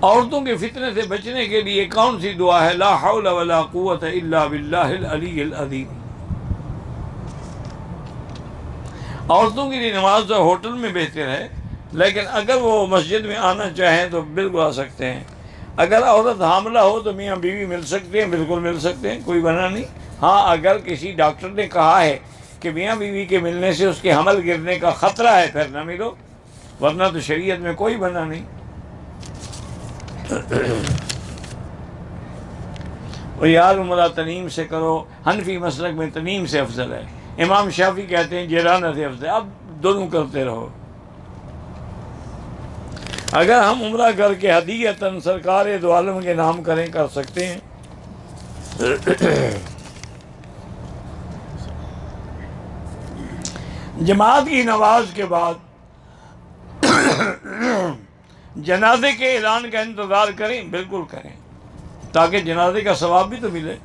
عورتوں کے فتنے سے بچنے کے لیے کون سی دعا ہے؟ لا حول ولا قوت الا باللہ العلی العظیم۔ عورتوں کے لیے نماز تو ہوٹل میں بہتر ہے، لیکن اگر وہ مسجد میں آنا چاہیں تو بالکل آ سکتے ہیں۔ اگر عورت حاملہ ہو تو میاں بیوی مل سکتے ہیں، بالکل مل سکتے ہیں، کوئی منع نہیں۔ ہاں اگر کسی ڈاکٹر نے کہا ہے کہ میاں بیوی کے ملنے سے اس کے حمل گرنے کا خطرہ ہے، پھر نہ ملو، ورنہ تو شریعت میں کوئی منع نہیں۔ اور یار عمرہ تنیم سے کرو، حنفی مسلک میں تنیم سے افضل ہے، امام شافعی کہتے ہیں جیرانہ سے افضل ہے، اب دونوں کرتے رہو۔ اگر ہم عمرہ کر کے ہدیۃً سرکار دو عالم کے نام کریں، کر سکتے ہیں۔ جماعت کی نماز کے بعد جنازے کے اعلان کا انتظار کریں، بالکل کریں، تاکہ جنازے کا ثواب بھی تو ملے۔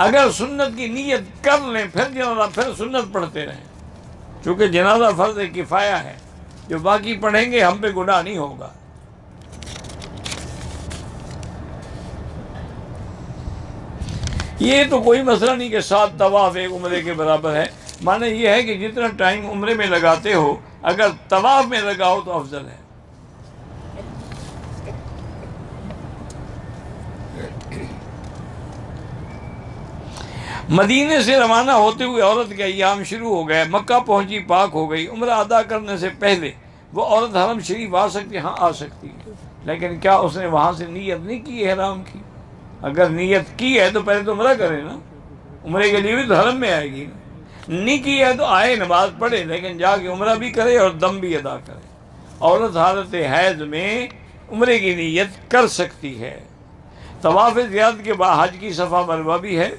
اگر سنت کی نیت کر لیں پھر جنازہ، پھر سنت پڑھتے رہیں، چونکہ جنازہ فرض کفایہ ہے، جو باقی پڑھیں گے ہم پہ گناہ نہیں ہوگا۔ یہ تو کوئی مسئلہ نہیں کہ 7 طواف ایک عمرے کے برابر ہے، معنی یہ ہے کہ جتنا ٹائم عمرے میں لگاتے ہو اگر طواف میں لگاؤ تو افضل ہے۔ مدینے سے روانہ ہوتے ہوئے عورت کے ایام شروع ہو گئے، مکہ پہنچی، پاک ہو گئی، عمرہ ادا کرنے سے پہلے وہ عورت حرم شریف آ سکتی ہے؟ ہاں آ سکتی ہے، لیکن کیا اس نے وہاں سے نیت نہیں کی احرام کی؟ اگر نیت کی ہے تو پہلے تو عمرہ کرے نا، عمرے کے لیے بھی تو حرم میں آئے گی نا۔ نہیں کی ہے تو آئے، نماز پڑھے، لیکن جا کے عمرہ بھی کرے اور دم بھی ادا کرے۔ عورت حالت حیض میں عمرے کی نیت کر سکتی ہے۔ طواف زیارت کے بعد حج کی صفا مروہ بھی ہے،